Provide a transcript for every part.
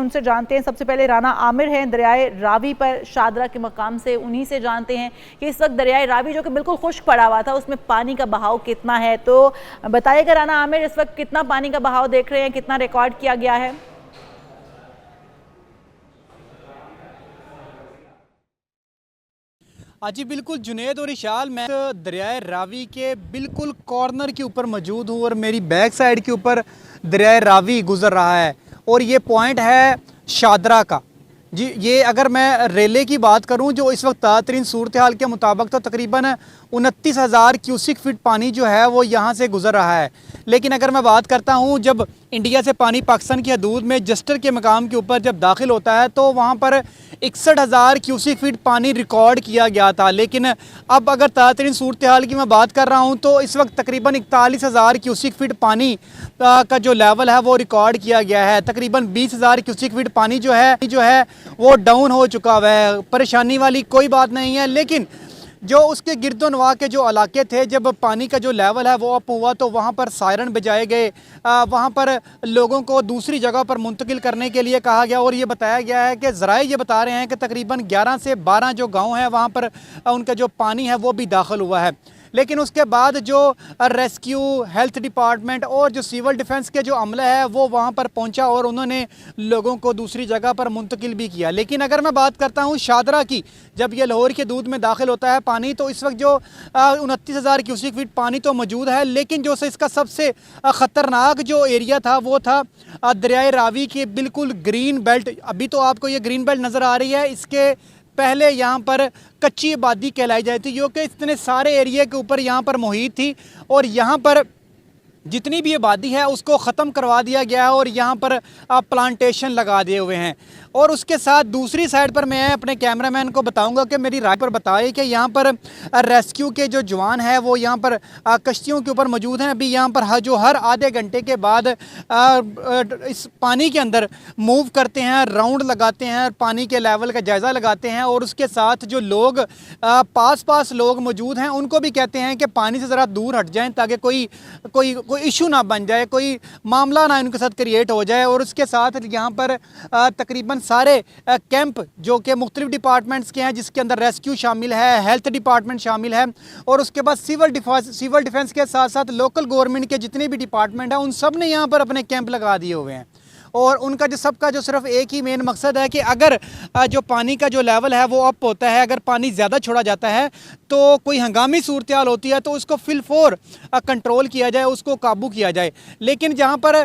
उनसे जानते हैं। सबसे पहले राना आमिर हैं दरियाए रावी पर शादरा के मकाम से, उन्हीं से जानते हैं कि इस वक्त दरियाए रावी जो कि बिल्कुल खुश्क पड़ा हुआ था उसमें पानी का बहाव कितना है। तो बताइएगा राना आमिर, इस वक्त कितना पानी का बहाव देख रहे हैं, कितना रिकॉर्ड किया गया है? जी बिल्कुल जुनेद और इशाल, मैं दरियाए रावी के बिल्कुल कॉर्नर के ऊपर मौजूद हूँ और मेरी बैक साइड के ऊपर दरियाए रावी गुजर रहा है और ये पॉइंट है शादरा का। जी ये अगर मैं रेले की बात करूं जो इस वक्त ताज़ा सूरत हाल के मुताबिक तो तकरीबन 29,000 क्यूसिक फीट पानी जो है वो यहाँ से गुजर रहा है। लेकिन अगर मैं बात करता हूँ जब इंडिया से पानी पाकिस्तान की हदूद में जस्टर के मकाम के ऊपर जब दाखिल होता है तो वहाँ पर 61,000 क्यूसिक फीट पानी रिकॉर्ड किया गया था। लेकिन अब अगर ताज़ा सूरत हाल की मैं बात कर रहा हूँ तो इस वक्त तकरीबन 41,000 क्यूसिक फीट पानी का जो लेवल है वो रिकॉर्ड किया गया है। तकरीबन 20,000 क्यूसिक फीट पानी जो है वो डाउन हो चुका हुआ है। परेशानी वाली कोई बात नहीं है, लेकिन जो उसके गिरदोनवा के जो इलाके थे जब पानी का जो लेवल है वो अप हुआ तो वहाँ पर सायरन बजाए गए, वहाँ पर लोगों को दूसरी जगह पर मुंतकिल करने के लिए कहा गया और ये बताया गया है कि ज़राए ये बता रहे हैं कि तकरीबन 11 से 12 जो गांव हैं वहाँ पर उनका जो पानी है वो भी दाखिल हुआ है। लेकिन उसके बाद जो रेस्क्यू, हेल्थ डिपार्टमेंट और जो सिविल डिफेंस के जो अमला है वो वहाँ पर पहुँचा और उन्होंने लोगों को दूसरी जगह पर मुंतकिल भी किया। लेकिन अगर मैं बात करता हूँ शादरा की, जब ये लाहौर के दूध में दाखिल होता है पानी तो इस वक्त जो 29,000 क्यूसिक फीट पानी तो मौजूद है, लेकिन जो इसका सबसे ख़तरनाक जो एरिया था वो था दरियाए रावी के बिल्कुल ग्रीन बेल्ट। अभी तो आपको ये ग्रीन बेल्ट नज़र आ रही है, इसके पहले यहाँ पर कच्ची आबादी कहलाई जाती थी क्योंकि इतने सारे एरिया के ऊपर यहाँ पर मुहित थी और यहाँ पर जितनी भी आबादी है उसको ख़त्म करवा दिया गया है और यहाँ पर प्लांटेशन लगा दिए हुए हैं। और उसके साथ दूसरी साइड पर मैं अपने कैमरामैन को बताऊंगा कि मेरी राय पर बताए कि यहाँ पर रेस्क्यू के जो जवान हैं वो यहाँ पर कश्तियों के ऊपर मौजूद हैं। अभी यहाँ पर जो हर आधे घंटे के बाद इस पानी के अंदर मूव करते हैं, राउंड लगाते हैं, पानी के लेवल का जायज़ा लगाते हैं और उसके साथ जो लोग पास लोग मौजूद हैं उनको भी कहते हैं कि पानी से ज़रा दूर हट जाएँ ताकि कोई इशू ना बन जाए, कोई मामला ना इनके साथ क्रिएट हो जाए। और उसके साथ यहाँ पर तकरीबन सारे कैंप जो कि मुख्तलिफ डिपार्टमेंट्स के हैं जिसके अंदर रेस्क्यू शामिल है, हेल्थ डिपार्टमेंट शामिल है और उसके बाद सिविल डिफेंस के साथ साथ लोकल गवर्नमेंट के जितने भी डिपार्टमेंट हैं उन सब ने यहाँ पर अपने कैंप लगा दिए हुए हैं। और उनका जो सबका जो सिर्फ एक ही मेन मकसद है कि अगर जो पानी का जो लेवल है वो अप होता है, अगर पानी ज़्यादा छोड़ा जाता है तो कोई हंगामी सूरत हाल होती है तो उसको फिलफोर कंट्रोल किया जाए, उसको काबू किया जाए। लेकिन जहाँ पर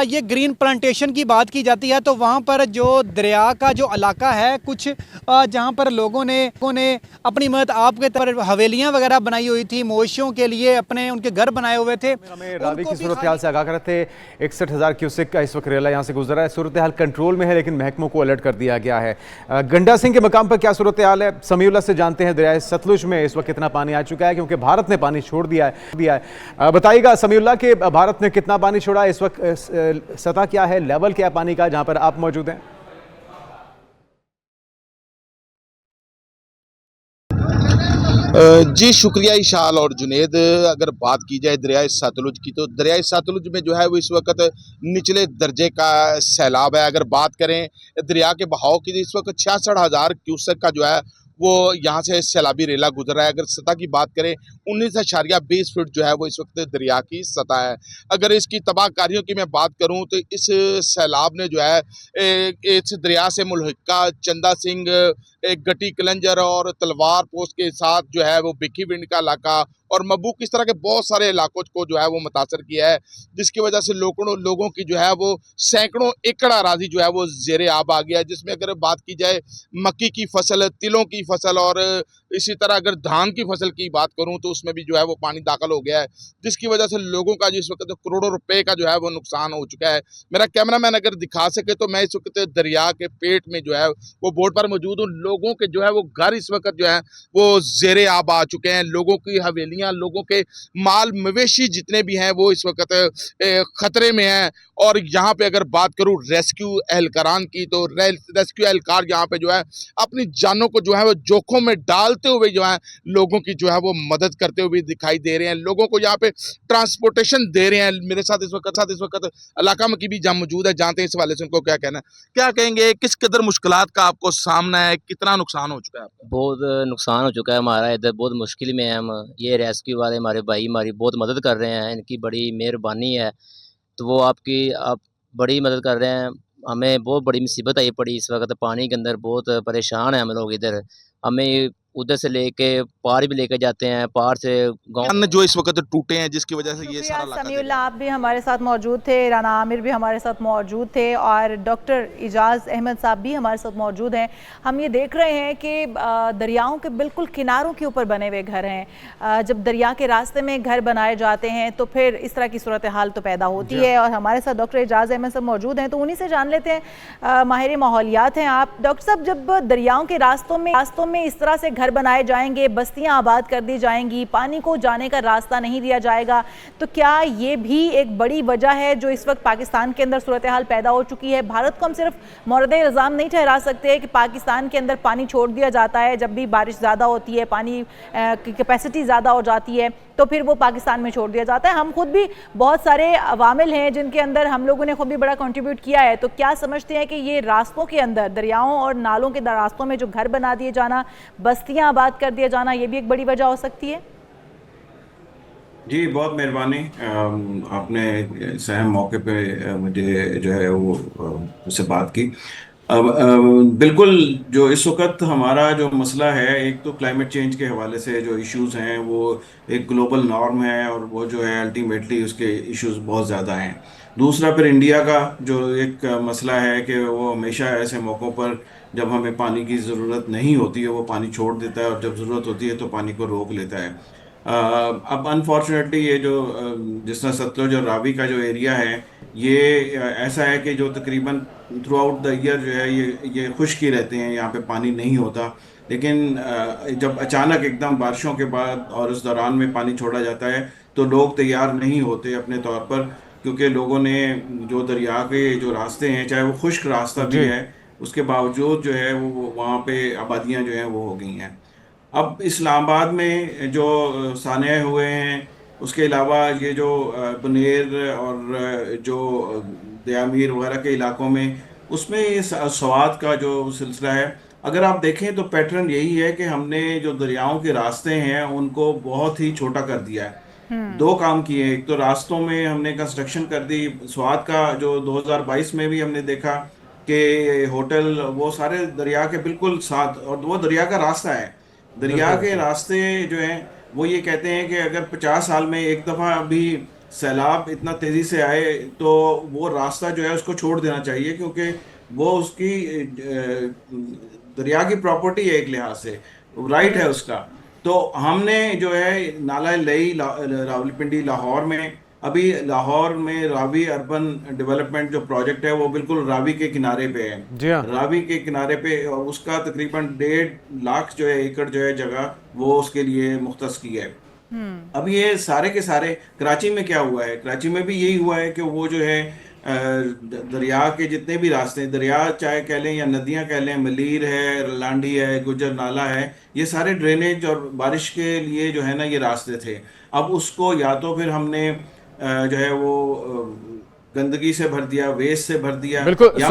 ये ग्रीन प्लांटेशन की बात की जाती है तो वहाँ पर जो दरिया का जो इलाका है कुछ जहाँ पर लोगों ने अपनी मदद आपके तरफ हवेलियाँ वगैरह बनाई हुई थी, मवेशियों के लिए अपने उनके घर बनाए हुए थे। हमें रावी की सूरत हाल से आगाह कर रहे थे। 61,000 क्यूसेक का इस वक्त रेला यहाँ से गुजरा है। सूरत हाल कंट्रोल में है लेकिन महकमों को अलर्ट कर दिया गया है। गंडा सिंह के मकाम पर क्या सूरत हाल है, समीउल्लाह से जानते हैं। दरियाए सतलुज में इस वक्त कितना पानी आ चुका है क्योंकि भारत ने पानी छोड़ दिया है। बताइएगा समीउल्लाह कि भारत ने कितना पानी छोड़ा है, इस वक्त सतह क्या है, लेवल क्या है पानी का जहां पर आप मौजूद हैं? जी शुक्रिया इशाल और जुनेद। अगर बात की जाए दरियाए सतलुज की तो दरियाए सतलुज में जो है वो इस वक्त निचले दर्जे का सैलाब है। अगर बात करें दरिया के बहाव की तो इस वक्त 66,000 क्यूसेक का जो है वो यहाँ से सैलाबी रेला गुजर रहा है। अगर सतह की बात करें 19.20 फुट जो है वो इस वक्त दरिया की सतह है। अगर इसकी तबाहकारियों की मैं बात करूँ तो इस सैलाब ने जो है इस दरिया से मुल्हिका चंदा सिंह, गटी कलंजर और तलवार पोस्ट के साथ जो है वो बिक्की विंड का इलाका और मबूक इस तरह के बहुत सारे इलाकों को जो है वो मुतासर किया है, जिसकी वजह से लोगों की जो है वो सैकड़ों एकड़ अराजी जो है वो ज़ेरे आब आ गया है। जिसमें अगर बात की जाए मक्की की फसल, तिलों की फसल और इसी तरह अगर धान की फसल की बात करूं तो उसमें भी जो है वो पानी दाखिल हो गया है, जिसकी वजह से लोगों का जिस वक्त करोड़ों रुपए का जो है वो नुकसान हो चुका है। मेरा कैमरामैन अगर दिखा सके तो मैं इस वक्त दरिया के पेट में जो है वो बोट पर मौजूद हूँ। लोगों के जो है वो घर इस वक्त जो है वो ज़ेरे आब आ चुके हैं। लोगों की हवेलियाँ, लोगों के माल मवेशी जितने भी हैं वो इस वक्त खतरे में हैं। और यहाँ पे अगर बात करूँ रेस्क्यू एहलकारान की तो रेस्क्यू एहलकार यहाँ पे जो है अपनी जानों को जो है वो जोखों में डाल चलते हुए जो है लोगों की जो है वो मदद करते हुए दिखाई दे रहे हैं, लोगों को यहाँ पे ट्रांसपोर्टेशन दे रहे हैं। मेरे साथ इस वक्त इलाका में की भी जहाँ मौजूद है, जानते हैं इस वाले से उनको क्या कहना है। क्या कहेंगे, किस कदर मुश्किलात का आपको सामना है, कितना नुकसान हो चुका है आपका? बहुत नुकसान हो चुका है हमारा, इधर बहुत मुश्किल में है हम। ये रेस्क्यू वाले हमारे भाई हमारी बहुत मदद कर रहे हैं, इनकी बड़ी मेहरबानी है। तो वो आप बड़ी मदद कर रहे हैं। हमें बहुत बड़ी मुसीबत आई पड़ी इस वक्त, पानी के अंदर बहुत परेशान है हम लोग इधर। हमें उधर से लेके पार भी लेके जाते हैं, पार से गाँव अन्य जो इस वक्त टूटे हैं जिसकी वजह से ये शुक्रिया सारा इलाका समीउल्लाह, आप भी हमारे साथ मौजूद थे, राना आमिर भी हमारे साथ मौजूद थे और डॉक्टर इजाज़ अहमद साहब भी हमारे साथ मौजूद हैं। हम ये देख रहे हैं कि दरियाओं के बिल्कुल किनारों के ऊपर बने हुए घर हैं। जब दरिया के रास्ते में घर बनाए जाते हैं तो फिर इस तरह की सूरत हाल तो पैदा होती है। और हमारे साथ डॉक्टर इजाज़ अहमद साहब मौजूद हैं, तो उन्हीं से जान लेते हैं। माहिर माहौलियात हैं आप डॉक्टर साहब, जब दरियाओं के रास्तों में इस तरह से घर बनाए जाएंगे, बस्तियां आबाद कर दी जाएंगी, पानी को जाने का रास्ता नहीं दिया जाएगा, तो क्या ये भी एक बड़ी वजह है जो इस वक्त पाकिस्तान के अंदर सूरत हाल पैदा हो चुकी है? भारत को हम सिर्फ मोरद इल्ज़ाम नहीं ठहरा सकते कि पाकिस्तान के अंदर पानी छोड़ दिया जाता है, जब भी बारिश ज़्यादा होती है, पानी की कैपेसिटी ज़्यादा हो जाती है तो फिर वो पाकिस्तान में छोड़ दिया जाता है। हम खुद भी बहुत सारे अवामिल हैं जिनके अंदर हम लोगों ने खुद भी बड़ा कंट्रीब्यूट किया है। तो क्या समझते हैं कि ये रास्तों के अंदर, दरियाओं और नालों के रास्तों में जो घर बना दिए जाना, बस्तियां आबाद कर दिया जाना, ये भी एक बड़ी वजह हो सकती है? जी बहुत मेहरबानी, आपने सहम मौके पे मुझे जो है वो उससे बात की। अब बिल्कुल जो इस वक्त हमारा जो मसला है, एक तो क्लाइमेट चेंज के हवाले से जो इश्यूज हैं वो एक ग्लोबल नॉर्म है और वो जो है अल्टीमेटली उसके इश्यूज बहुत ज़्यादा हैं। दूसरा फिर इंडिया का जो एक मसला है कि वो हमेशा ऐसे मौक़ों पर जब हमें पानी की ज़रूरत नहीं होती है वो पानी छोड़ देता है और जब ज़रूरत होती है तो पानी को रोक लेता है। अब अनफॉर्चुनेटली ये जो जिस तरह सतलुज और रावी का जो एरिया है ये ऐसा है कि जो तकरीबन थ्रू आउट द ईयर जो है ये खुश्क ही रहते हैं, यहाँ पे पानी नहीं होता। लेकिन जब अचानक एकदम बारिशों के बाद और उस दौरान में पानी छोड़ा जाता है तो लोग तैयार नहीं होते अपने तौर पर, क्योंकि लोगों ने जो दरिया के जो रास्ते हैं, चाहे वो खुश्क रास्ता भी है, उसके बावजूद जो है वो वहाँ पे आबादियाँ जो हैं वो हो गई हैं। अब इस्लामाबाद में जो साने हुए हैं, उसके अलावा ये जो बनेर और जो दयामीर वगैरह के इलाकों में, उसमें ये सवात का जो सिलसिला है, अगर आप देखें तो पैटर्न यही है कि हमने जो दरियाओं के रास्ते हैं उनको बहुत ही छोटा कर दिया है। दो काम किए, एक तो रास्तों में हमने कंस्ट्रक्शन कर दी। स्वात का जो 2022 में भी हमने देखा कि होटल वो सारे दरिया के बिल्कुल साथ, और वो दरिया का रास्ता है। दरिया के रास्ते जो हैं वो ये कहते हैं कि अगर 50 साल में एक दफ़ा भी सैलाब इतना तेज़ी से आए तो वो रास्ता जो है उसको छोड़ देना चाहिए, क्योंकि वो उसकी दरिया की प्रॉपर्टी है, एक लिहाज से राइट है उसका। तो हमने जो है नाला लई रावलपिंडी लाहौर में, अभी लाहौर में रावी अर्बन डेवलपमेंट जो प्रोजेक्ट है वो बिल्कुल रावी के किनारे पे है। जी हाँ। रावी के किनारे पे, और उसका तकरीबन 1.5 लाख जो है एकड़ जो है जगह वो उसके लिए मुख्तस की है। अब ये सारे के सारे कराची में क्या हुआ है, कराची में भी यही हुआ है कि वो जो है दरिया के जितने भी रास्ते, दरिया चाहे कह लें या नदियां कह लें, मलीर है, लांडी है, गुजर नाला है, ये सारे ड्रेनेज और बारिश के लिए जो है ना ये रास्ते थे। अब उसको या तो फिर हमने जो है वो गंदगी से भर दिया, वेस्ट से भर दिया, बिल्कुल। या